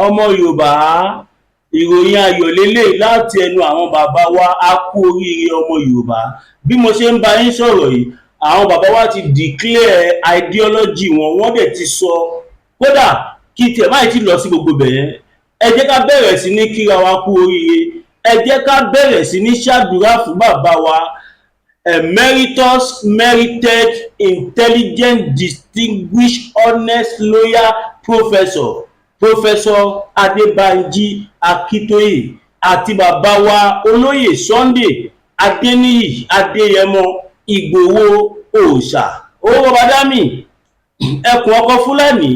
ọmọ Yorùbá ìròyìn ayọ̀ lélẹ̀ láti ẹnu àwọn bàbá wa á kú oríire ọmọ Yorùbá. Bí mo ṣe ń bá yín sọ̀rọ̀ yìí, àwọn bàbá wa ti declare ideology wọn, wọ́n dẹ̀ ti sọ kódà kí tiẹ̀ máa ti lọ sí gbogbo bẹ̀yẹn. Ẹ jẹ́ ká bẹ̀rẹ̀ sí ní kíra wa kú oríire, ẹ jẹ́ ká bẹ̀rẹ̀ sí ní ṣàdúrà fún bàbá wa emeritus, merited, intelligent, distinguished, honest, loyal Professor Adébánjí Akíntóyè àti bàbá wa olóyè Sunday Adéníyì Adéyẹmọ Ìgbòho Òòṣà owó bàdámì ẹkùn ọkọ Fúlàní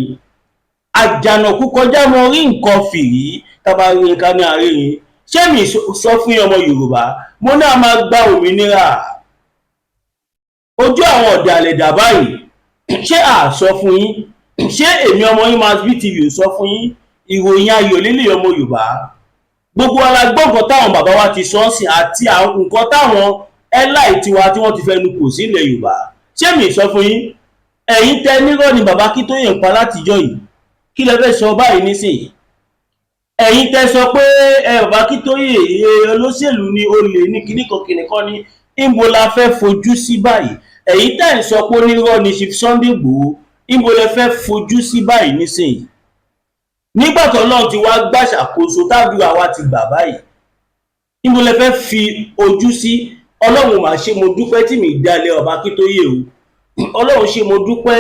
àjànàkú kọjá mọ rí nǹkan fìrí tabarí nǹkan ní àárín yìí. Ṣé mi sọ fún ọmọ Yorùbá mo náà máa gba òmìnira ojú àwọn ọ̀dàlẹ̀ dà báyìí? Ṣé à sọ fún yín? Ṣé èmi ọmọ yín Mass BTV ò sọ fún yín? Ìròyìn ayọ̀ lílé ọmọ Yorùbá, gbogbo alágbọ́n nǹkan táwọn bàbá wa ti sọ sí àti àwọn nǹkan táwọn ẹláì tiwa tí wọ́n ti fẹnu kò sí ilẹ̀ Yorùbá. Ṣé mi sọ fún yín? Ẹ̀yin tẹ nírọ́ ni bàbá Akíntóyè ń pa látijọ́ yìí, kí lẹ fẹ́ sọ báyìí nísìnyí? Ẹ̀yin tẹ sọ pé bàbá Akíntóyè olóṣèlú ni olè ní kíníkan ní ìbò la fẹ́ fojú sí báyìí. Ẹ̀yin tẹ́ ń sọ pé onírọ́ ni Chief Sunday Igboho, ìbò lẹ fẹ́ fojú sí báyìí nísìnyí? Nígbà tó Ọlọ́run ti wá gbàṣàkóso tábìlì àwa ti gbà báyìí, ìbò lẹ fẹ́ fi ojú sí? Ọlọ́run mà ṣe mo dúpẹ́ tí mi dalẹ̀ bàbá Akíntóyè o. Ọlọ́run ṣe mo dúpẹ́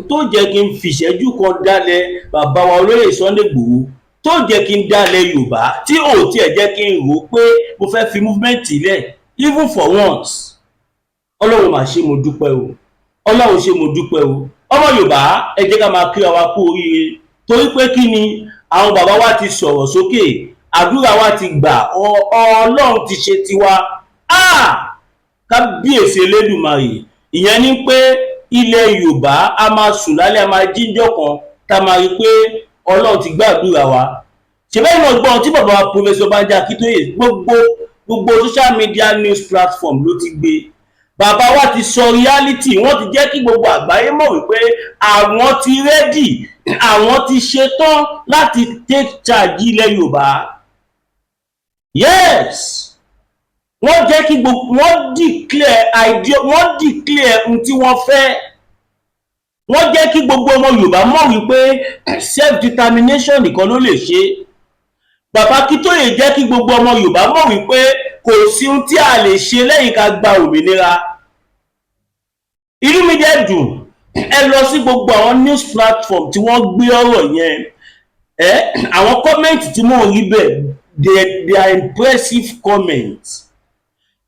tó jẹ́ kí n fìṣẹ́jú kan dalẹ̀ bàbá wa olóyè Sunday Igboho, tó jẹ́ kí n dalẹ̀ Yorùbá, tí ò tiẹ̀ jẹ́ kí n rò pé mo fẹ́ fi movement lẹ̀ even for once. Ọlọ́run mà ṣe mo dúpẹ́ o, Ọlọ́run ṣe mo dúpẹ́ o. Ọmọ Yorùbá ẹ jẹ́ ká máa kí wa kú oríire, torí pé kí ni àwọn bàbá wa ti sọ̀rọ̀ sókè, àdúrà wa ti gbà, Ọlọ́run ti ṣe tiwa. Kábíyèsí Elédùmarè, ìyẹn ni pé ilẹ̀ Yorùbá a máa sùn lálẹ́, a máa jíjọ́ kan tá a máa rí pé Ọlọ́run ti gbàdúrà wa. Ṣèbẹ́ ìmọ̀ gbọ́n tí bàbá wa Professor Banji Akíntóyè gbogbo social media news platform ló ti gbé. Bàbá wa ti sọ reality, wọ́n ti jẹ́ kí gbogbo àgbáyé mọ̀ wípé àwọn ti rẹ́dì, àwọn ti ṣetán láti take charge ilẹ̀ Yorùbá. Yes, wọ́n jẹ́ kí gbogbo wọ́n declare ohun tí wọ́n fẹ́. Wọ́n jẹ́ kí gbogbo ọmọ Yorùbá mọ̀ wípé self determination nìkan ló lè ṣe. Bàbá Akíntóyè jẹ́ kí gbogbo ọmọ Yorùbá mọ̀ wípé kò sí ohun tí a lè ṣe lẹ́yìn ká gba òmìnira. Inú mi dẹ̀ dùn, ẹ lọ sí gbogbo àwọn news platform tí wọ́n gbé ọ̀rọ̀ yẹn, àwọn comment tí mò ń rí bẹ́ẹ̀, they are impressive comments.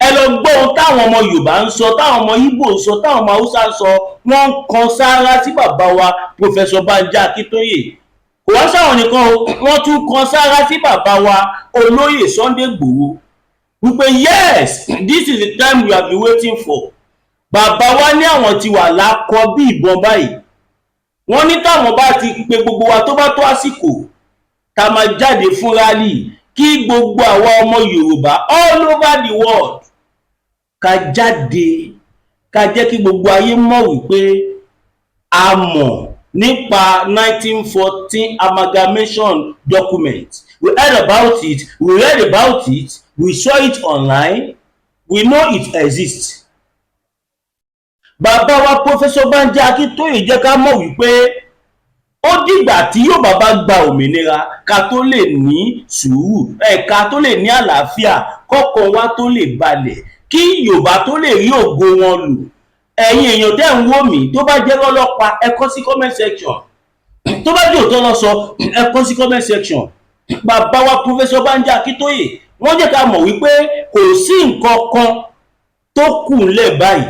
Ẹ lọ gbọ́ ohun táwọn ọmọ Yorùbá ń sọ, táwọn ọmọ Ìgbò ń sọ, táwọn ọmọ Haúsá ń sọ. Wọ́n ń kan sáárá sí bàbá wa Professor Banji Akíntóyè. Kò wá sáwọn nìkan o, wọ́n tún kan sáárá sí bàbá wa olóyè Sunday Igboho wípé yes, this is the time we have been waiting for. Bàbá wa ní àwọn ti wà lákọ bí ìbọn báyìí. Wọ́n ní táwọn bá ti pe gbogbo wa tó bá tó àsìkò ká máa jáde fún rally, kí gbogbo àwa ọmọ Yorùbá all over the world ká jáde, ká jẹ́ kí gbogbo ayé mọ̀ wípé a mọ̀ nípa 1914 amalgamation document. We heard about it, we read about it, we saw it online, we know it exists. Bàbá wa Professor Banji Akíntóyè jẹ́ ká mọ̀ wípé ó dìgbà tí yóò bàbá gba òmìnira ká tó lè ní sùúrù, ká tó lè ní àlàáfíà, kọ́kàn wa tó lè balẹ̀, kí Yorùbá tó lè rí ògo wọn lò. Ẹ̀yin èèyàn tẹ́ ń wò mí, tó bá jẹ́ ọlọ́pàá ẹ kọ sí comment section, tó bá jẹ́ òótọ́ lọ sọ ẹ kọ sí comment section. Bàbá wa Professor Banji Akíntóyè wọ́n jẹ́ ká mọ̀ wípé kò sí nǹkan kan tó kù ńlẹ̀ báyìí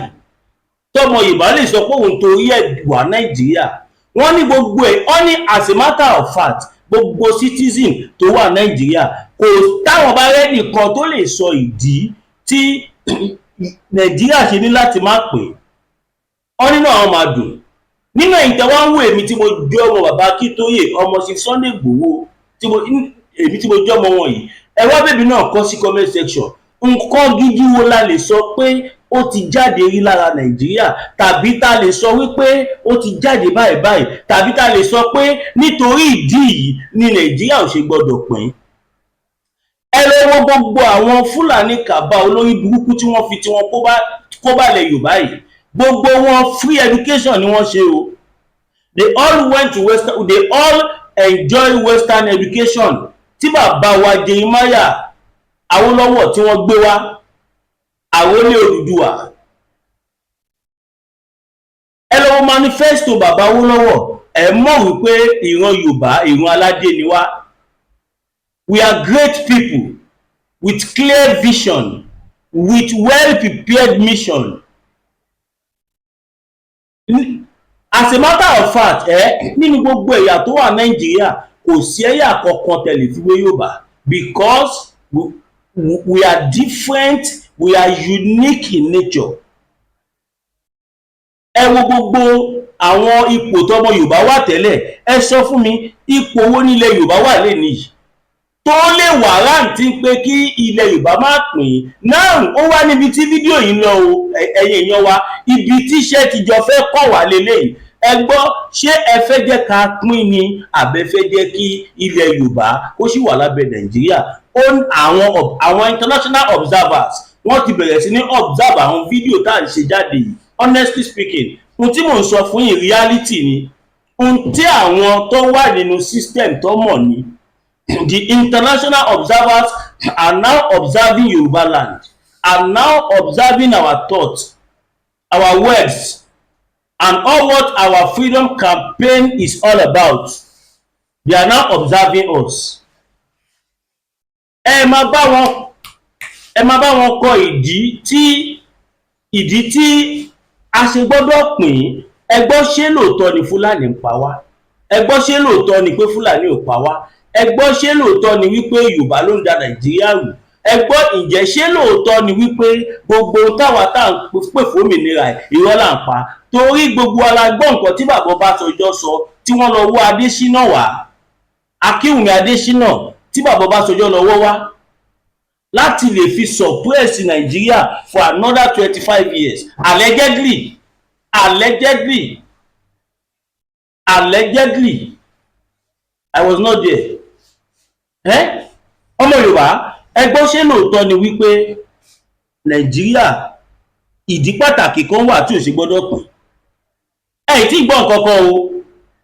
tọmọ Yorùbá lè sọ pé òun torí ẹ̀ wà Nàìjíríà. Wọ́n ní gbogbo ẹ̀, wọ́n ní as a matter of fact gbogbo citizen tó wà Nàìjíríà kò táwọn bá rẹ́ nìkan tó lè sọ ìdí tí Nàìjíríà ṣe ní láti má pè. Wọ́n nínú àwọn máa dùn nínú ẹ̀yìn tẹ́ wọ́n ń wò èmi tí mo jẹ́ ọmọ bàbá Akíntóyè, ọmọ Chief Sunday Igboho, èmi tí mo jẹ́ ọmọ wọn yìí. Ẹ wá bèbí náà kọ sí comment section nǹkan gidi wo la lè sọ pé ó ti jáde rí lára Nàìjíríà, tàbí tá lè sọ wípé ó ti jáde báyìí báyìí, tàbí tá lè sọ pé nítorí ìdí yìí ni Nàìjíríà ò ṣe gbọdọ̀ pín. Ẹ lọ wo gbogbo àwọn Fúlàní kàbá olórí burúkú tí wọ́n fi tí wọ́n kó balẹ̀ Yorùbá yìí, gbogbo wọn free education ni wọ́n ṣe o. They all went to Western, they all enjoy Western education tí bàbá wa Jeremiah Awólọ́wọ̀ tí wọ́n gbé wá, Àwólé Odùduwà. Ẹ lọ wo manifesto bàbá Awólọ́wọ̀, ẹ mọ̀ wípé ìran Yorùbá ìran aládé ni wá. We are great people with clear vision, with well-prepared mission. As a matter of fact, nínú gbogbo ẹ̀yà tó wà Nàìjíríà, kò sí ẹ̀yà kankan tẹ̀lé fiwé Yorùbá, because we are different, we are unique in nature. Ẹ wo gbogbo àwọn ipò tọ́mọ Yorùbá wà tẹ́lẹ̀, ẹ sọ fún mi, ipò wo ní ilẹ̀ Yorùbá wà lénìí tó lè wàrántí pé kí ilẹ̀ Yorùbá má pín? Náà ó wá níbi tí fídíò yìí lọ o, ẹ̀yin èèyàn wa, ibi tí iṣẹ́ tìjọ fẹ́ kọ̀ wá lélẹ́yìí. Ẹ gbọ́, ṣé ẹ fẹ́ jẹ́ ká pín ni àbẹ́ fẹ́ jẹ́ kí ilẹ̀ Yorùbá kó sì wà lábẹ́ Nàìjíríà? Àwọn international observers wọ́n ti bẹ̀rẹ̀ sí ní observe àwọn fídíò tá à ń ṣe jáde yìí. Honestly speaking, ohun tí mò ń sọ fún yín reality ni, ohun tí àwọn tó wà nínú system tó mọ̀ ni. The international observers are now observing Yoruba land, are now observing our thoughts, our words, and all what our freedom campaign is all about. They are now observing us. Ẹ máa bá wọn kọ ìdí tí a ṣe gbọ́dọ̀ pín. Ẹ gbọ́, ṣé lóòótọ́ ni Fúlàní ń pa wá? Ẹ gbọ́, ṣé lóòótọ́ ni pé Fúlàní ò pa wá? Ẹ gbọ́, ṣé lóòótọ́ ni wípé Yorùbá ló ń da Nàìjíríà rú? Ẹ gbọ́, ǹjẹ́ ṣé lóòótọ́ ni wípé gbogbo táwa tá à ń pè fómìnira irọ́ là ń pa? Torí gbogbo alágbọ́ nǹkan tí bàbá Ọbásanjọ́ sọ tí wọ́n lọ wọ́ Adésínà wá, Akínwùmí Adésínà tí bàbá Ọbásanjọ́ lọ wọ́ wá láti lè fi suppress Nàìjíríà for another 25 years. Allegedly. I was not there. Ọmọ Yorùbá, ẹ gbọ́, ṣé lóòótọ́ ni wípé Nàìjíríà ìdí pàtàkì kan wà tí ò ṣe gbọ́dọ̀ pín? Ẹ tí gbọ́ nǹkan kan o,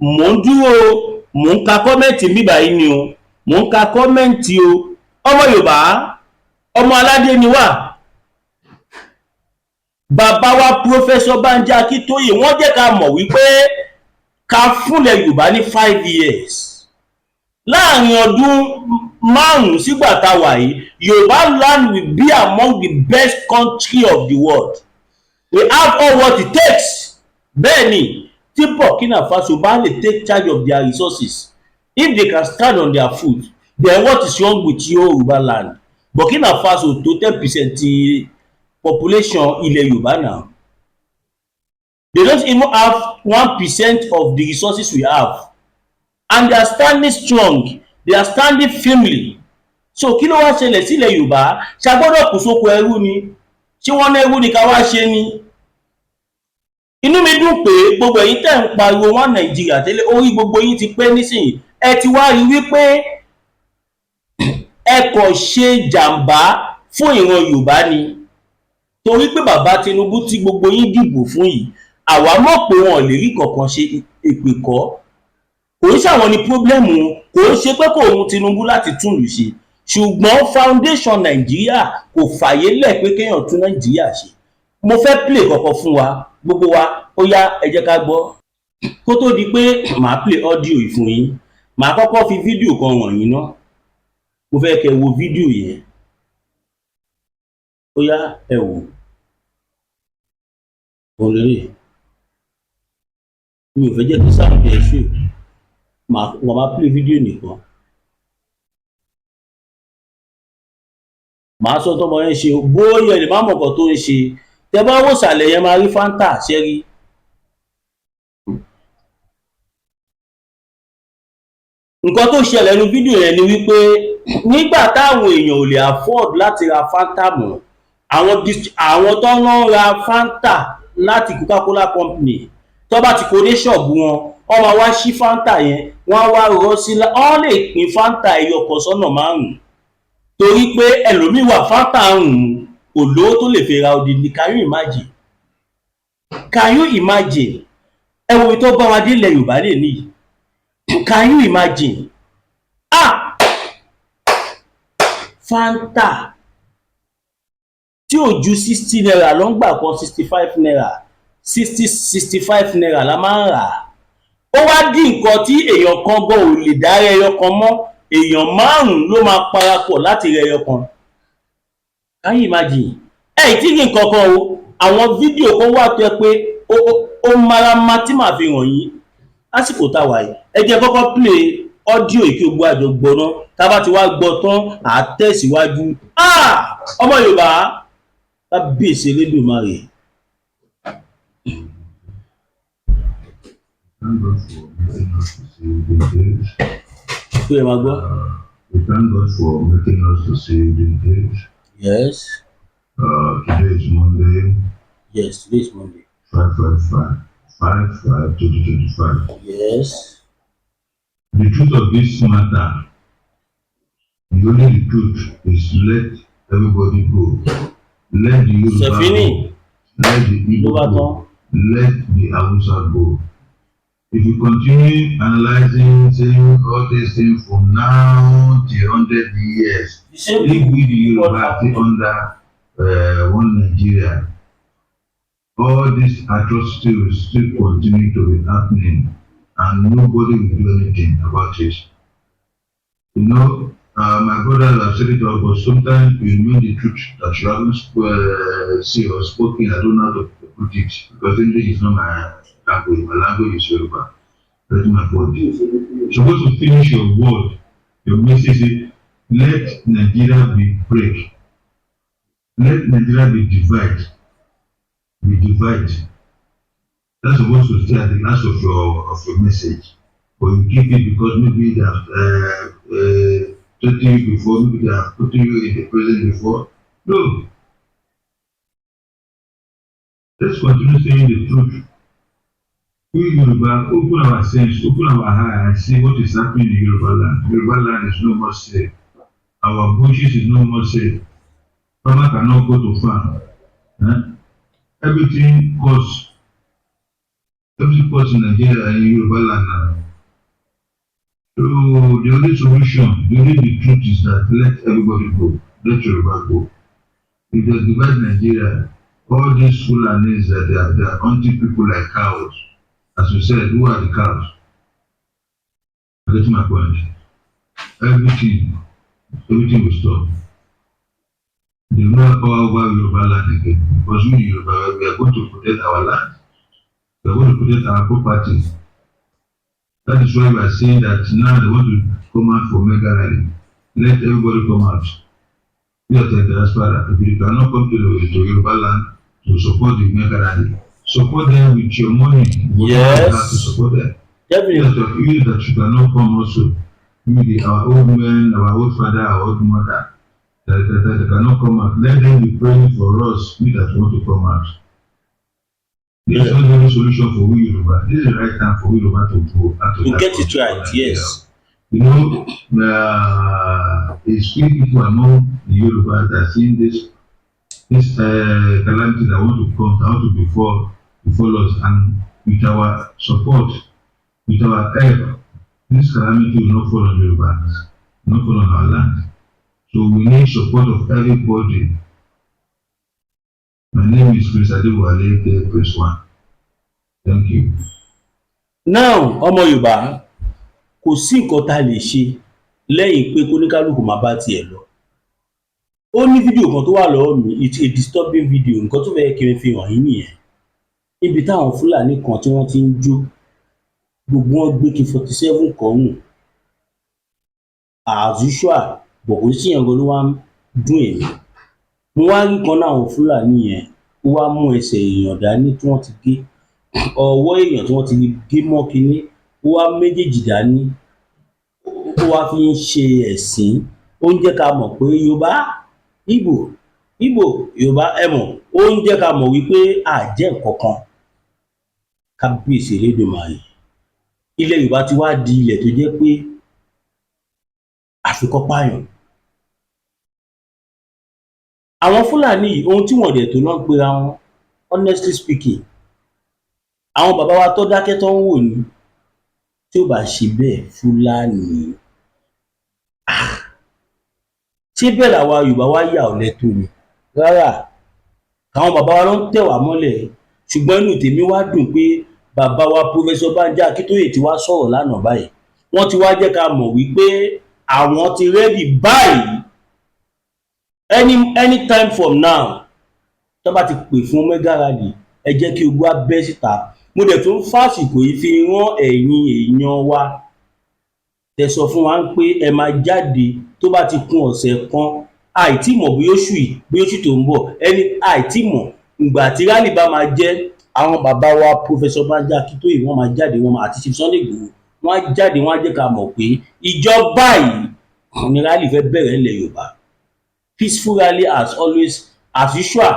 mò ń dúró, mò ń ka kọ́mẹ́ǹtì mi báyìí ni o, mò ń ka kọ́mẹ́ǹtì o. Ọmọ Yorùbá, ọmọ aládé ni wá. Bàbá wa Professor Banji Akíntóyè wọ́n jẹ́ ká mọ̀ wípé ká fúnlẹ̀ Yorùbá ní 5 years. Láàrin ọdún 5 sígbà tá wà yìí, Yorùbá land will be among the best country of the world. We have all what it takes. Bẹ́ẹ̀ni, tí Burkina Faso bá lè take charge of their resources, if they can stand on their foot, then what is wrong with Yorùbá land? Burkina Faso tó 10% population ilẹ̀ Yorùbá now. They don't even have 1% of the resources we have. And they are standing strong. They are standing firmly. So kí ló wá ṣẹlẹ̀ sílẹ̀ Yorùbá? Ṣé a gbọ́dọ̀ kù sóko ẹrú ni? Ṣé wọ́n ní ẹrú ni ká wá ṣe ni? Inú mi dùn pé gbogbo ẹ̀yin tẹ́ ń pariwo wọn Nàìjíríà tẹ́lẹ̀, orí gbogbo yín ti pé nísìnyí. Ẹ ti wá rí wípé ẹ kò ṣe jàǹbá fún ìran Yorùbá ni. Torí pé bàbá Tinubu tí gbogbo yín dìbò fún yìí, àwa mọ̀ pé wọn ò lè rí kankan ṣe, èpè kọ́. Kò ń ṣàwọn ní pọ́blẹ́mù, kò ń ṣe pé kò ń Tinubu láti tún lù ṣe, ṣùgbọ́n foundation Nàìjíríà kò fàyè lẹ̀ pé kéèyàn tún Nàìjíríà ṣe. Mo fẹ́ play kọ̀ọ̀kan fún wa, gbogbo wa, ó yá ẹ jẹ́ ká gbọ́. Kó tó di pé màá play audio yìí fún yín, màá kọ́kọ́ fi fídíò kan wọ̀nyí ná. Mo fẹ́ kẹ́ wo fídíò yẹn. Ó yá ẹ wò. Olórí, mi ò fẹ́ jẹ́ kí sáà jẹ́ ṣù. Wọ́n máa play fídíò nìkan. Màá sọ tọ́mọ yẹn ṣe, bóyá ẹ lè má mọ̀ nǹkan tó ń ṣe. Tẹ bá wò sàlẹ̀ yẹn máa rí Fanta ṣẹ́rí. Nǹkan tó ṣẹlẹ̀ nínú fídíò yẹn ni wípé nígbà táwọn èèyàn ò lè afford láti ra Fanta mọ́, àwọn tó ń ra Fanta láti Coca-Cola company tó bá ti kó dé ṣọ́ọ̀bù wọn wọ́n máa wá ṣí Fanta yẹn wọ́n á wá rọ́ sí wọ́n lè pín Fanta ẹyọ kan sọ́nà 5 torí pé ẹlòmíì wà Fanta kò lówó tó lè fi ra odindi. Can you imagine? Can you imagine? Ẹ wo tó bá wa dé ilẹ̀ Yorùbá lè ní. Can you imagine? Fanta tí ò ju 60 naira ló ń gbà kan 65 naira 65 naira la máa ń rà á. Ó wá di nǹkan tí èèyàn kan gan ò lè dá ẹyọ kan mọ́, èèyàn 5 ló máa parapọ̀ láti rẹ ẹyọ kan. Can you imagine? Tí ní nǹkan kan o, àwọn fídíò kan wà tó yẹ pé ó marama tí màá fi hàn yín lásìkò tá a wà yìí. Ẹ jẹ́ kọ́kọ́ play ọ́díò yìí kí gbogbo àjọ gbọ́ ná, tá a bá ti wá gbọ́ tán à á tẹ̀síwájú. Ọmọ Yorùbá kábíyèsí Elédùmarè. Thank God for making us to see vintage. We thank God for making us to see vintage. Yes. Today is Monday. Yes, today is Monday. 5/5/2025. Yes. The truth of this matter, the only truth is let everybody go. Let the Yoruba go. Let the Igbo go. Let the Hausa go. If you continue analyzing, saying all these things from now till 100 years, if we the Yoruba under one Nigeria, all these atrocities will still continue to be happening and nobody will do anything about it. You know, my brothers have said it all, but sometimes you know the truth that you haven't seen or spoken. I don't know how to put it because English is not my language. My language is Yoruba. That's my point. You're supposed to finish your word, your message is, let Nigeria be break. Let Nigeria be divided. Be divided. That's supposed to stay at the last of your message. But you keep it because maybe they have told you before, maybe they have put you in the prison before. No. Let's continue saying the truth. We Yoruba, open our sense, open our eye and see what is happening in Yoruba land. Yoruba land is no more safe. Our bushes is no more safe. Farmer cannot go to farm. Everything costs in Nigeria and Yoruba land now. So the only solution, the only truth is that let everybody go. Let Yoruba go. If they divide Nigeria, all these Fulanis that they are hunting people like cows. As we said, who are the cows? I get my point. Everything will stop. They will not go over Yoruba land again because we Yoruba, we are going to protect our land. We are going to protect our property. That is why we are saying that now they want to come out for mega rally. Let everybody come out. We are the diaspora. If you cannot come to Yoruba land to support the mega rally, support them with your money. Yes. You have to support them. Definitely. You that you cannot come also. Maybe our old men, our old father, our old mother, that cannot come out. Let them be praying for us, we that want to come out. This is not the only solution for we Yoruba. This is the right time for we Yoruba to go out of that. Get it right, yes. You know, it's few people among the Yoruba that are seeing this calamity that want to come, that want to befall us, and with our support, with our help, this calamity will not fall on Yorubas, not fall on our land. So we need support of everybody. My name is Chris Adewale, Press 1. Thank you. Now, ọmọ Yorùbá, kò sí nǹkan tá a lè ṣe lẹ́yìn pé kóníkálùkù máa bá tiẹ̀ lọ. Ó ní fídíò kan tó wà lọ́wọ́ mi, it's a disturbing video, nǹkan tó fẹ́ kí n fi hàn yín nìyẹn. Níbi táwọn Fúlàní kan tí wọ́n ti ń jó, gbogbo wọn gbé K47 kọ́rùn. As usual, bọ̀ kò sí ẹ̀rọ ló wá ń dún èmi. Mo wá rí kan náà àwọn Fúlàní yẹn, ó wá mú ẹsẹ̀ èèyàn dání tí wọ́n ti gé, ọwọ́ èèyàn tí wọ́n ti gé mọ́ kínní, ó wá méjèèjì dání, ó wá fi ń ṣe ẹ̀sín. Ó ń jẹ́ ká mọ̀ pé Yorùbá, Ìgbò, Ìgbò, Yorùbá ẹ mọ̀, ó ń jẹ́ ká mọ̀ wípé a jẹ́ nǹkan kan. Kábíyèsí Elédùmarè. Ilẹ̀ Yorùbá ti wá di ilẹ̀ tó jẹ́ pé àfi kán pààyàn. Àwọn Fúlàní yìí ohun tí wọ́n dẹ̀ tó ná ń pera wọn, honestly speaking, àwọn bàbá wa tó dákẹ́ tán ń wò ní, tí ò bá ṣe bẹ́ẹ̀ Fúlàní. Ṣé bẹ́ẹ̀ làwa Yorùbá wá yà ọ̀lẹ tó ni? Rárá, àwọn bàbá wa ló ń tẹ̀ wá mọ́lẹ̀, ṣùgbọ́n inú tèmi wá dùn pé bàbá wa Professor Banji Akíntóyè ti wá sọ̀rọ̀ lánàá báyìí. Wọ́n ti wá jẹ́ ká mọ̀ wípé àwọn ti ready báyìí anytime from now tó bá ti pè fún mega rally, ẹ jẹ́ kí ogun á bẹ́ síta. Mo dẹ̀ tún fàsìkò yìí fi rán ẹ̀yin èèyàn wa tẹ sọ fún wa pé ẹ máa jáde tó bá ti kún ọ̀sẹ̀ kan, àìtí mọ̀ bóyá oṣù yìí bóyá oṣù tó ń bọ̀, àìtí mọ̀ ìgbà tí rally bá máa jẹ́. Àwọn bàbá wa Professor Banji Akíntóyè wọ́n máa jáde, àti Chief Sunday Igboho wọ́n á jáde, wọ́n á jẹ́ ká mọ̀ pé ìjọba yìí ni rally fẹ́ bẹ̀rẹ̀ nílẹ̀ Yorùbá. Peaceful rally as always, as usual,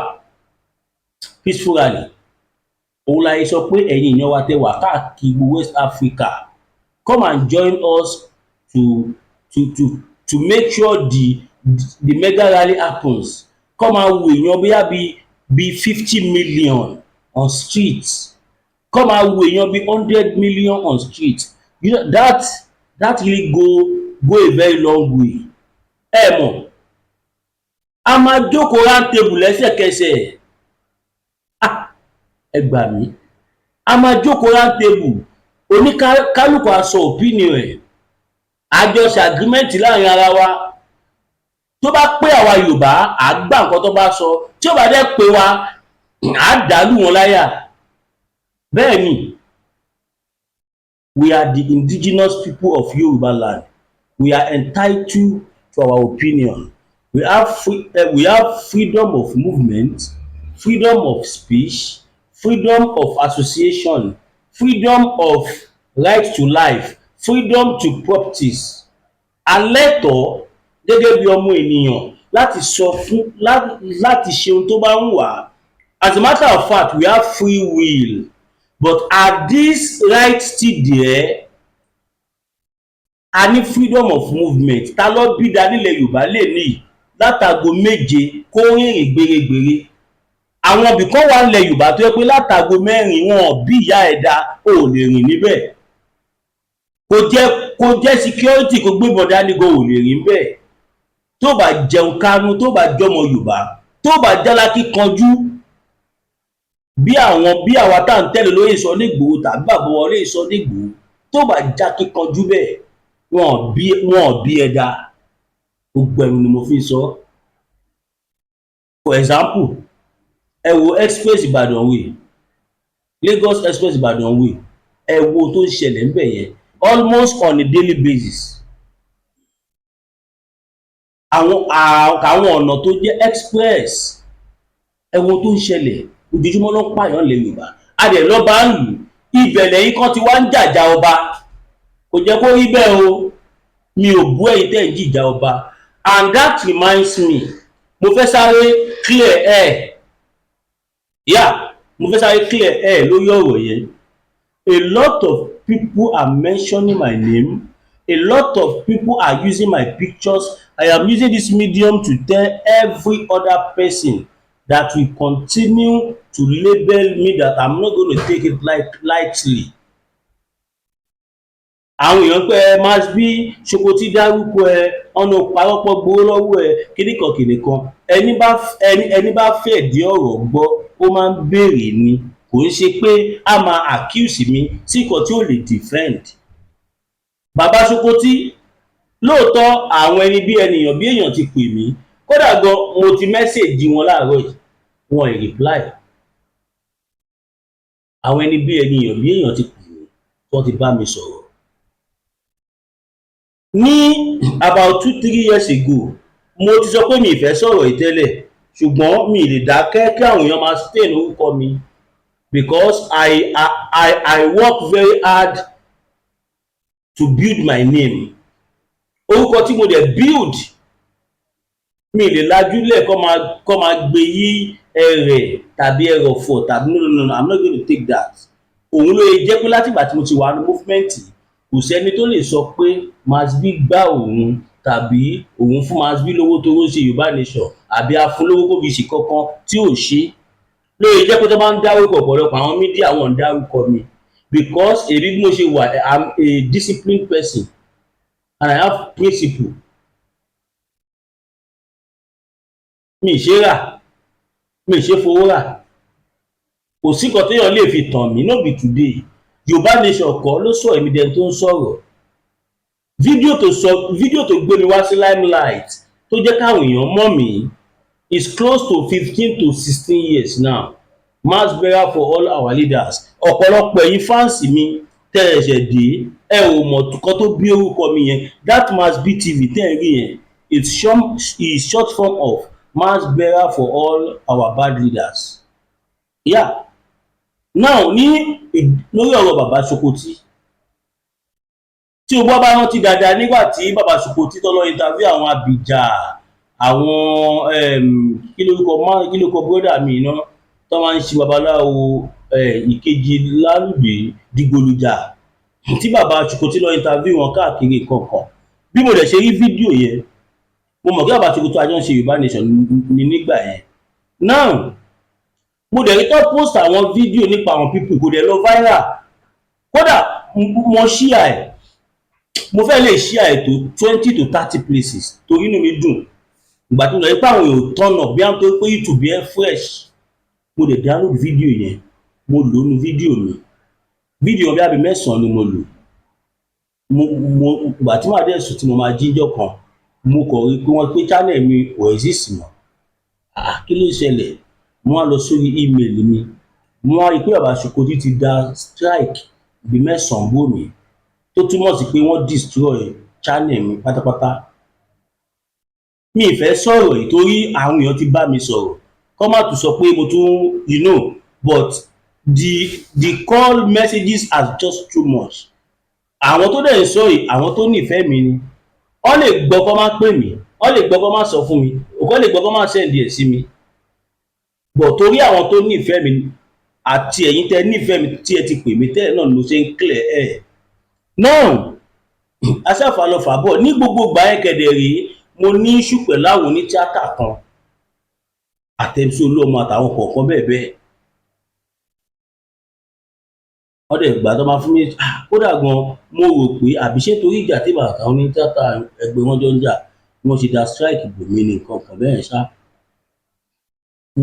peaceful rally. Òun la sọ pé ẹ̀yin èèyàn wa tẹ wà káàkiri West Africa, come and join us to make sure the mega rally happens. Come and wo èèyàn bóyá bí 50 million on streets. Come and wo èèyàn bí 100 million on streets. You know, that really go a very long way. Ẹ mọ̀, a máa jókòó round table lẹ́sẹ̀kẹsẹ̀. Ẹ gbà mí. A máa jókòó round table, oníkálùkù á sọ opinion ẹ̀. Àjọṣe agreement láàrin ara wa. Tó bá pé àwa Yorùbá, à gbà nǹkan tó bá sọ. Tí ó bá dẹ̀ pé wa, à dàlú wọn láyà. Bẹ́ẹ̀ ni, we are the indigenous people of Yoruba land. We are entitled to our opinion. We have freedom of movement, freedom of speech, freedom of association, freedom of right to life, freedom to properties. Alẹ́tọ̀ọ́ gẹ́gẹ́ bí ọmọ ènìyàn láti ṣe ohun tó bá ń wà. As a matter of fact, we have free will. But are these rights still there? A ní freedom of movement. Ta ló bí da nílẹ̀ Yorùbá lè ní látago méje kó rìnrìn gbèrègbèrè? Àwọn ibì kan wà nílẹ̀ Yorùbá tó yẹ pé látago mẹ́rin wọn bí ìyá ẹ̀dá ò lè rìn níbẹ̀. Kò jẹ́ security kò gbébọn dání go ò lè rìn bẹ́ẹ̀. Tó bá jẹun kánú, tó bá jọmọ Yorùbá, tó bá jálákí kanjú bí àwa tá ń tẹ̀lé lórí Sunday Igboho tàbí bàbá wọlé Sunday Igboho, tó bá já kíkanjú bẹ́ẹ̀ wọn bí ẹ̀dá. Gbogbo ẹnu ni mo fi sọ. For example, ẹ wo express Ìbàdàn way, Lagos express Ìbàdàn way, ẹ wo tó ń ṣẹlẹ̀ ńbẹ̀ yẹn almost on a daily basis. Àwọn ọ̀nà tó jẹ́ express, ẹ wo tó ń ṣẹlẹ̀ ojoojúmọ́ ló ń pààyàn lẹ̀ Yorùbá. A dẹ̀ lọ́ba ń lù, ibẹ̀ lẹ́yìn kan ti wá ń jàjà ọba. Kò jẹ́ kó rí bẹ́ẹ̀ o, mi ò bú ẹ̀yin tẹ́ ń jìjà ọba. And that reminds me, mo fẹ́ sáré clear air. Mo fẹ́ sáré clear air lórí ọ̀rọ̀ yẹn. A lot of people are mentioning my name. A lot of people are using my pictures. I am using this medium to tell every other person that will continue to label me that I'm not going to take it lightly. Àwọn èèyàn pé ẹ máa bí Ṣokotí dárúkọ ẹ, ọ̀nà parọ́pọ̀ gbowó lọ́wọ́ ẹ, kíníkan. Ẹni bá fẹ́ di ọ̀rọ̀ gbọ́, ó máa ń béèrè ni. Kò ń ṣe pé a máa accuse mi sí nǹkan tí ó lè defend. Bàbá Ṣokotí, lóòótọ́ àwọn ẹni bí èèyàn ti pè mí. Kódà gan mo ti mẹ́sẹ̀jì wọn láàárọ̀ yìí, wọn ì reply. Àwọn ẹni bí èèyàn ti pè mí, wọ́n ti bá mi sọ̀rọ̀. Ní about 2-3 years ago, mo ti sọ pé mi ì fẹ́ sọ̀rọ̀ yìí tẹ́lẹ̀, ṣùgbọ́n mi ì lè dákẹ́ kí àwọn èèyàn máa stain orúkọ mi, because I work very hard to build my name. Orúkọ tí mo dẹ̀ build mi lè lajúlẹ̀ kọ́ máa gbé yí ẹrẹ̀ tàbí ẹrọ̀fọ̀ tàbí no, I'm not going to take that. Òun ló yẹ jẹ́ pé látìgbà tí mo ti wà ní movement kò sẹ́ni tó lè sọ pé Mazi gbá òun tàbí òun fún Mazi lówó tó ń ṣe Yorùbá nation àbí a fún lówó kó fi ṣe kankan tí ò ṣe. Ló yẹ jẹ́ pé tó bá ń dárúkọ ọ̀pọ̀lọpọ̀ àwọn mídíà wọn ń dárúkọ mi because èmi bí mo ṣe wà I'm a disciplined person and I have principle. Mi ṣe rà, mi ṣe fowó rà, kò sí nǹkan téèyàn lè fi tàn mí, no be today. Yorùbá nation kọ́ ló sọ èmi dẹni tó ń sọ̀rọ̀. Fídíò tó gbé mi wá sí limelight tó jẹ́ káwọn èèyàn mọ̀ mí is close to 15 to 16 years now. Mass burial for all our leaders. Ọ̀pọ̀lọpọ̀ ẹ̀yin fáǹsì mi tẹ́ ẹ ṣẹ̀ dé ẹ ò mọ̀ nǹkan tó bí orúkọ mi yẹn. That Mazi TV tẹ́ ẹ rí yẹn is short form of Mass burial for all our bad leaders. Yeah. Now lórí ọ̀rọ̀ bàbá Sokoti tí o bá rántí dáadáa nígbà tí bàbá Sokoti tó lọ interview àwọn Abija àwọn kí lórúkọ brother mi iná tó máa ń ṣe babaláwo ìkejì lálùdé dìgbòlùjà tí bàbá Sokoti lọ interview wọn káàkiri kankan. Bí mo dẹ̀ ṣe rí fídíò yẹn mo mọ̀ kí bàbá Sokoti àjọ ń ṣe Yorùbá nation ní nígbà yẹn. Now mo dẹ̀ rí tó post àwọn fídíò nípa àwọn people kò dẹ̀ lọ viral. Kódà mo share ẹ̀, mo fẹ́ lè share ẹ̀ tó 20 to 30 places torí inú mi dùn. Ìgbà tí mo rí pé àwọn èèyàn tọ́nà bí wọ́n tó pé YouTube yẹn fresh, mo dẹ̀ download fídíò yẹn, mo lò ó nu fídíò mi. Fídíò bí abẹ 9 ni mo lò. Ìgbà tí màá dẹ̀ sùn tí mo máa jíjọ́ kan, mo kọ̀ rí pé wọ́n pé channel mi ò exist mọ́. Kí ló ṣẹlẹ̀? Mo wá lọ sórí email mi, mo wá rí pé bàbá Sokoti ti dá strike bí 9 bò mí tó túmọ̀ sí pé wọ́n destroy channel mi pátápátá. Mi ì fẹ́ sọ̀rọ̀ yìí torí àwọn èèyàn ti bá mi sọ̀rọ̀ kọ́ má tún sọ pé mo tún but the call messages are just too much. Àwọn tó dẹ̀ ń sọ yìí àwọn tó nífẹ̀ẹ́ mi ni. Wọ́n lè gbọ́ kọ́ má pè mí, wọ́n lè gbọ́ kọ́ má sọ fún mi, òkọ́ lè gbọ́ kọ́ má send ẹ̀ sí mi. But torí àwọn tó nífẹ̀ẹ́ mi àti ẹ̀yin tẹ́ nífẹ̀ẹ́ mi tí ẹ ti pè mí tẹ́lẹ̀ náà ló ṣe ń clear ẹ̀. Now aṣáfàlọ́fàbọ̀ ní gbogbo ìgbà yẹn kẹ̀dẹ̀ rí mo ní issue pẹ̀lú àwọn onítíátà kan àtẹ̀mísí Olúọmọ àtàwọn kọ̀ọ̀kan bẹ́ẹ̀ bẹ́ẹ̀. Wọ́n dẹ̀ gbà tó máa fún mi kódà gan mo rò pé àbí ṣé torí ìjà tí bàbá àwọn onítíátà ẹgbẹ́ wọn jọ ń jà wọ́n ṣe dá strike bò mí ní nǹkan kan bẹ́ẹ̀ ṣá.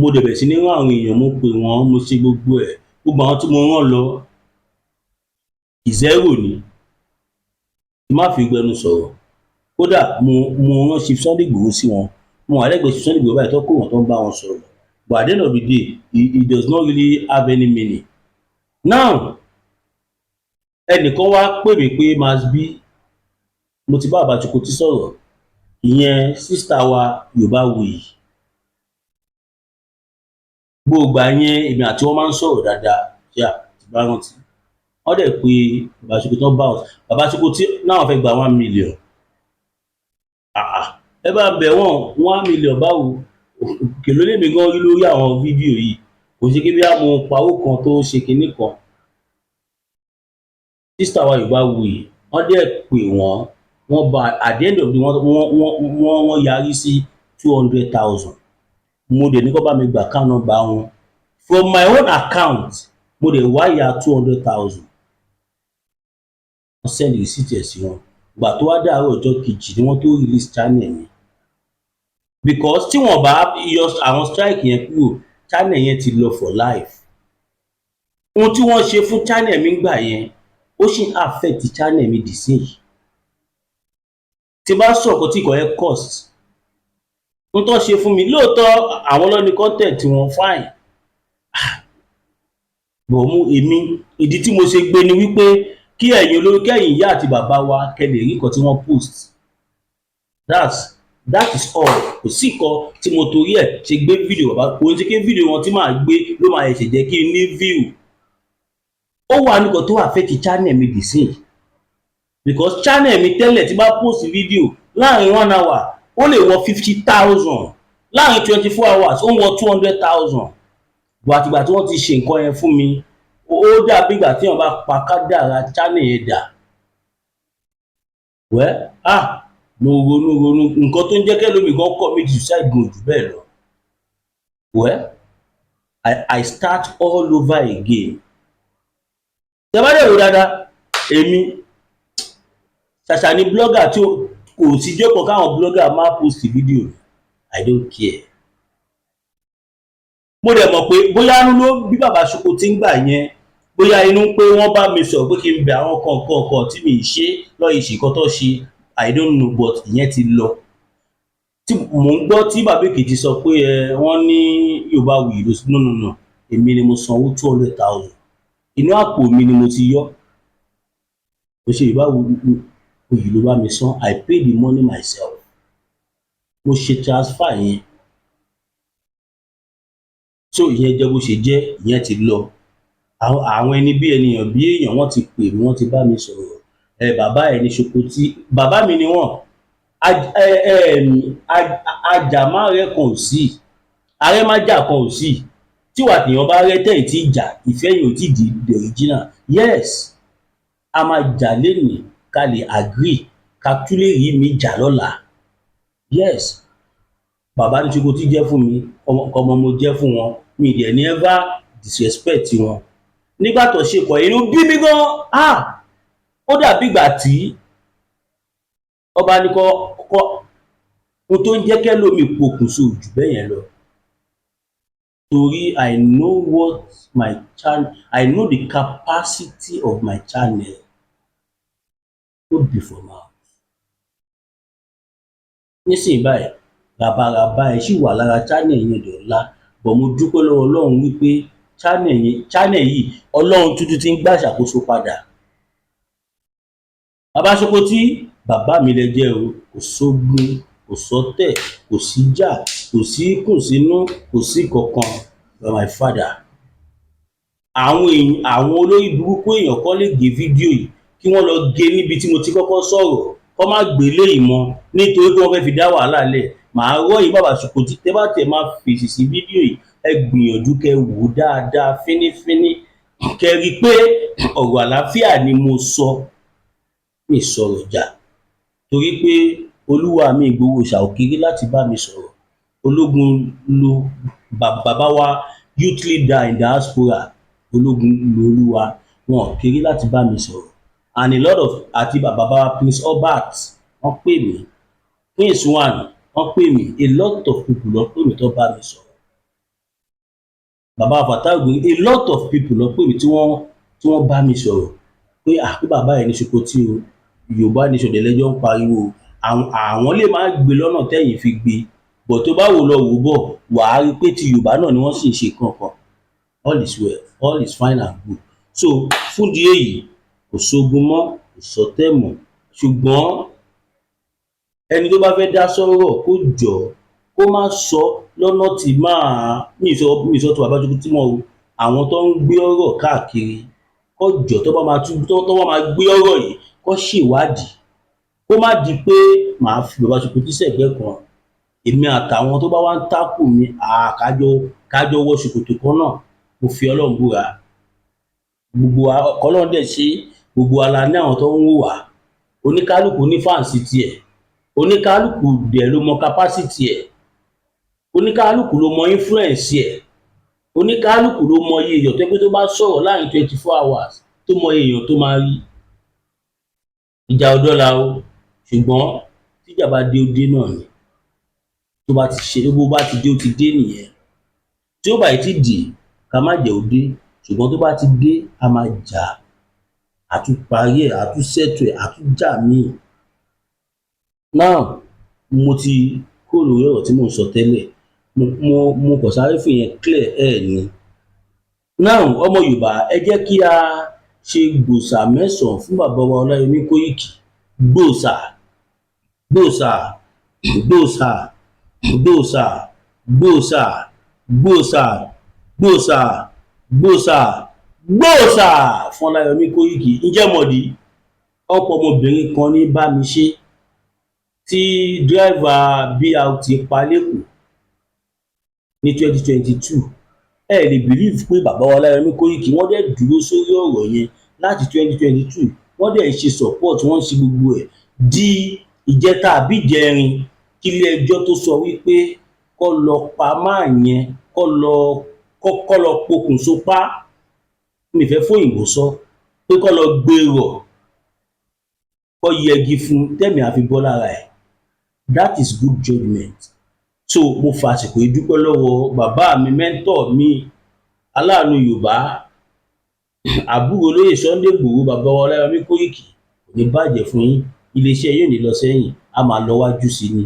Mo dẹ̀ bẹ̀rẹ̀ sí ní rán àwọn èèyàn, mo pè wọ́n, mo ṣe gbogbo ẹ̀. Gbogbo àwọn tí mo rán lọ zero ni. Kí má fi gbẹnu sọ̀rọ̀. Kódà mo rán Chief Sunday Igboho sí wọn. Mo wà lẹ́gbẹ̀ẹ́ Chief Sunday Igboho báyìí tó kó wọn tó ń bá wọn sọ̀rọ̀. But at the end of the day, it does not really have any meaning. Now ẹnìkan wá pè mí pé Mazi mo ti bá bàbá Sokoti sọ̀rọ̀, ìyẹn sister wa Yorùbáwùyí. Gbogbo yẹn èmi àti wọn máa ń sọ̀rọ̀ dáadáa ṣá ti bá rántí. Wọ́n dẹ̀ pé bàbá Sokoti tó bá wọn. Bàbá Sokoti náà fẹ́ gba 1 million. Ẹ bá bẹ̀ wọ́n 1 million báwo? Kèló lèmi gan rí lórí àwọn fídíò yìí. Kò ṣe kí bí a mọ pawó kan tó ṣe kinní kan. Sister wa Yorùbáwùyí wọ́n dẹ̀ pè wọ́n bá at the end of the wọ́n yarí sí 200,000. Mo dẹ̀ ní kó bá mi gbà account number wọn. From my own account mo dẹ̀ wáyà 200,000. Wọ́n send receipt ẹ̀ sí wọn. Ìgbà tó wá dàárọ̀ ọjọ́ kejì ni wọ́n tó release channel mi. Because tí wọ́n bá yọ àwọn strike yẹn kúrò, channel yẹn ti lọ for life. Ohun tí wọ́n ṣe fún channel mi gbà yẹn ó sì ń affect channel mi dìsín yìí. Tí bá sọ̀kọ́ tí kò yẹ cost. Ohun tó ṣe fún mi lóòótọ́ àwọn ló ní content wọn fine. Bọ̀ èmi ìdí tí mo ṣe gbé ni wípé kí ẹ̀yin olórí kẹ́yìn ìyá àti bàbá wa kẹ́lẹ̀ rí nǹkan tí wọ́n post. That is all. Kò sí nǹkan tí mo torí ẹ̀ ṣe gbé fídíò bàbá kò ń ṣe kí fídíò wọn tí màá gbé ló máa ṣe jẹ́ kí n ní view. Ó wà nìkan tó affect channel mi dìsín. Because channel mi tẹ́lẹ̀ tí bá post fídíò láàrin 1 hour ó lè wọ 50,000 láàrin 24 hours ó ń wọ 200,000 bó àtìgbà tí wọ́n ti ṣe nǹkan yẹn fún mi ó dàbí ìgbà tí wọ́n bá pa kádàrá channel yẹn dà. Mo ronú nǹkan tó ń jẹ́ kẹ́lòmíì gan commit suicide gan jù bẹ́ẹ̀ lọ. I start all over again. Tẹ́ bá dẹ̀ wò dáadáa, èmi ṣàṣà ni blogger tí kò sí jókòó káwọn blogger máa post fídíò. I don't care. Mo dẹ̀ mọ̀ pé bóyá inú ló bí bàbá Ṣoko tí ń gbà yẹn, bóyá inú pé wọ́n bá mi sọ̀rọ̀ pé kí n bẹ àwọn kọ̀ọ̀kan tí mi ì ṣe lọ́ọ́ ìṣìkan tó ṣe, I don't know, but ìyẹn ti lọ. Tí mò ń gbọ́ tí bàbá Èkìtì sọ pé wọ́n ní Yorùbáwùyí ló no, èmi ni mo sanwó 200,000 inú àpò mi ni mo ti yọ. Mo ṣe Yorùbáwùyí ló bá mi san, I pay the money myself. Mo ṣe transfer yẹn. So ìyẹn jẹ́ bó ṣe jẹ́, ìyẹn ti lọ. Àwọn ẹni bí ènìyàn bí èèyàn wọ́n ti pè mí, wọ́n ti bá mi sọ̀rọ̀. Bàbá ẹ̀ ní Ṣoko tí bàbá mi ni wọ́n. Ajàmárẹ̀ kan ò sí, arẹ́májà kan ò sí. Tí ìwà tèèyàn bá rẹ́ tẹ́yìn tí ìjà ìfẹ́ yìí ò tí di the original. Yes, a máa jà lénìí ká lè agree ká tún lè rí mi jà lọ́la. Yes, bàbá ní Ṣoko tí jẹ́ fún mi, ọmọ mo jẹ́ fún wọn, mi dẹ̀ ní ever disrespect wọn. Nígbà tó ṣe kọ̀ inú bí mi gan, ó dàbí ìgbà tí ọba ní kọ́ ohun tó ń jẹ́ kẹ́lòmíì pokùnso jù bẹ́ẹ̀ yẹn lọ. Torí I know what my channel, I know the capacity of my channel. No be for mouth. Nísìnyí báyìí, ràbàràbà ẹ̀ ṣì wà lára channel yẹn dọ̀la, but mo dúpẹ́ lọ́wọ́ Ọlọ́run wípé channel yìí Ọlọ́run tuntun ti ń gbà ṣàkóso padà. Bàbá Ṣoko tí bàbá mi lẹ jẹ́ o, kò sógun, kò sọ́tẹ̀, kò síjà, kò sí kùnsínú, kò sí kankan. You are my father. Àwọn olórí burúkú èèyàn kan lè gé fídíò yìí kí wọ́n lọ gé níbi tí mo ti kọ́kọ́ sọ̀rọ̀, kọ́ má gbé léyìí mọ́ nítorí pé wọ́n fẹ́ fi dá wàhálà lẹ̀. Màá rọ̀ yín bàbá Ṣoko tí tẹ́ bá tẹ̀ máa fèsì sí fídíò yìí, ẹ gbìyànjú kẹ́ wò ó dáadáa fínífíní, kẹ́ rí pé ọ̀rọ̀ àlàáfíà ni mo sọ, mi sọ̀rọ̀ jà. Torí pé olúwa mi Ìgbòho Òòṣà ò kéré láti bá mi sọ̀rọ̀. Ológun lo bàbá wa youth leader in diaspora, ológun lo olúwa, wọn ò kéré láti bá mi sọ̀rọ̀. And a lot of àti bàbá wa Prince Albert wọ́n pè mí, Prince One wọ́n pè mí, a lot of people ló pè mí tó bá mi sọ̀rọ̀. Bàbá Fàtáì, a lot of people ló pè mí tí wọ́n bá mi sọ̀rọ̀ pé pé bàbá ẹ̀ ní Ṣoko tí o, Yorùbá nation lẹ́jọ́ ń pariwo, àwọn lè máa gbé lọ́nà tẹ́yìn fi gbé, but tó bá wò lọ wò bọ̀ wàá rí pé ti Yorùbá náà ni wọ́n sì ń ṣe kankan. All is well, all is fine and good. So fún ìdí èyí, kò sógun mọ́, kò sọ́tẹ̀ mọ́, ṣùgbọ́n ẹni tó bá fẹ́ dá sọ́rọ̀ kó jọ̀ọ́ kó má sọ lọ́nà tí mi sọ tó bàbá Ṣoko tí mọ́ o, àwọn tó ń gbé ọ̀rọ̀ káàkiri kó jọ̀ọ́ tó bá máa gbé ọ̀rọ̀ yìí kó ṣèwádìí, kó má di pé màá fi bàbá Ṣoko tí sẹ́gbẹ́ kan, èmi àtàwọn tó bá wá ń tákù mi kájọ wọ ṣòkòtò kan náà. Mo fi Ọlọ́run búra, gbogbo Ọlọ́run dẹ̀ ṣe gbogbo ala ní àwọn tó ń wò wá, oníkálùkù ní fáǹsì tiẹ̀, oníkálùkù dẹ̀ ló mọ capacity ẹ̀, oníkálùkù ló mọ influence ẹ̀, oníkálùkù ló mọ iye èèyàn tó pé tó bá sọ̀rọ̀ láàrin 24 hours tó mọ iye èèyàn tó máa rí. Ìjà ò dọ́là o, ṣùgbọ́n tíjà bá dé ó dé náà ni. Tó bá ti ṣe bó bá ti dé ó ti dé nìyẹn. Tí ó bá yìí ti dì ká má jẹ́ ó dé, ṣùgbọ́n tó bá ti dé a máa jà, a tún parí ẹ̀, a tún settle ẹ̀, a tún jà míì. Now mo ti kúrò lórí ọ̀rọ̀ tí mò ń sọ tẹ́lẹ̀, mo kàn sáré fìyẹn clear ẹ̀ ni. Now ọmọ Yorùbá, ẹ jẹ́ kí a ṣe gbòòsà mẹ́sàn-án fún bàbá wa Ọláyẹmí Kóìkì. Gbòòsà, gbòòsà, gbòòsà, gbòòsà, gbòòsà, gbòòsà, gbòòsà, gbòòsà, gbòòsà fún Ọláyẹmí Kóìkì. Ǹjẹ́ mọ̀dí ọ̀pọ̀ ọmọbìnrin kan ní bá mi ṣe tí dírẹ́fà BRT pa lẹ́kọ̀ọ́ ní 2022 ẹ lè believe pé bàbá wa Ọláyọmí Kóìkì wọ́n dẹ̀ dúró sórí ọ̀rọ̀ yẹn láti 2022 wọ́n dẹ̀ ṣe support, wọ́n ṣe gbogbo ẹ̀ di ìjẹta àbí ìjẹrin kí ilé ẹjọ́ tó sọ wípé kó lọ pa máa yẹn kó lọ pokùnso pa, mi fẹ́ fòyìnbó sọ pé kó lọ gbé rọ̀ kó yẹgi fún tẹ̀mí àfi bọ́ lára ẹ̀. That is good judgement. So mo fàsìkò ìdúpẹ́ lọ́wọ́ bàbá mi, mẹ́ńtọ̀ mi, aláàánú Yorùbá, àbúrò olóyè Sunday Igboho, bàbá wa Ọláyọmí Kóìkì, kò ní bàjẹ́ fún yín, iléeṣẹ́ yóò ní lọ sẹ́yìn, a máa lọ wájú sí ni,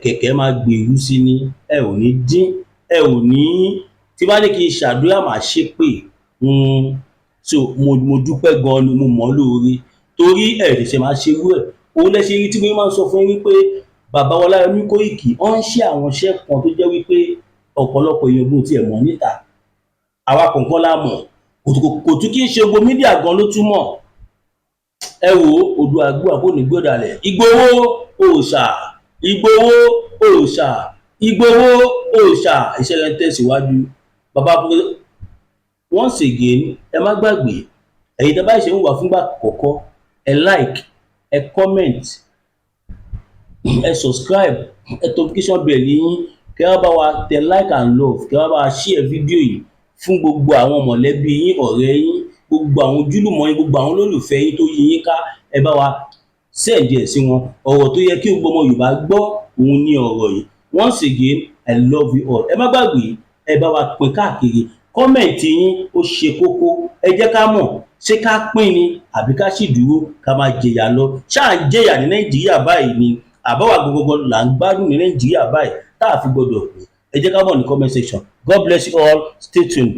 kẹ̀kẹ́ máa gbèrú sí ni, ẹ ò ní dín, ẹ ò ní, tí bá ní kí n ṣàdúrà máa ṣépè. So mo dúpẹ́ gan ni, mo mọ̀ ọ́ lóore torí ẹ̀ẹ́dẹ̀ṣẹ̀ máa ṣe irú ẹ̀. Òun lẹ ṣe rí tí mo máa ń sọ fún yín wípé bàbá wa Ọláyọmí Kóìkì wọ́n ń ṣe àwọn iṣẹ́ kan tó jẹ́ wípé ọ̀pọ̀lọpọ̀ èèyàn gbọ́n tiẹ̀ mọ̀ níta, àwa kọ̀ọ̀kan la mọ̀, kò tún kí ń ṣe gbogbo mídíà gan ló tún mọ̀. Ẹ wo odò àgbo àbóní gbọ́dàlẹ̀, Ìgbòho òòṣà, Ìgbòho òòṣà, Ìgbòho òòṣà, ìṣẹ̀lẹ̀ ń tẹ̀síwájú. Bàbá once again ẹ má gbàgbé, ẹ̀yin tẹ́ bá ṣe ń wà fúngbà àkọ́kọ́, ẹ like, ẹ comment, ẹ subscribe, ẹ notification bell yín, kẹ́ wá bá wa tẹ like and love, kẹ́ wá bá wa share fídíò yìí fún gbogbo àwọn mọ̀lẹ́bí yín, ọ̀rẹ́ yín, gbogbo àwọn ojúlùmọ̀ yín, gbogbo àwọn olólùfẹ́ yín tó yí yín ká, ẹ bá wa send ẹ̀ sí wọn. Ọ̀rọ̀ tó yẹ kí gbogbo ọmọ Yorùbá gbọ́ òun ni ọ̀rọ̀ yìí. Once again I love you all. Ẹ má gbàgbé, ẹ bá wa pín káàkiri, kọ́mẹ̀ntì yín ó ṣe kókó, ẹ jẹ́ ká mọ̀ ṣé ká pín ni àbí ká sì dúró ká máa jẹyà lọ. Ṣáà ń jẹyà ní Nàìjíríà báyìí ni àbáwá gbogbo là ń gbádùn ní Nàìjíríà báyìí tá a fi gbọdọ̀ pé. Ẹ jẹ́ ká mọ̀ ní comment section. God bless you all. Stay tuned.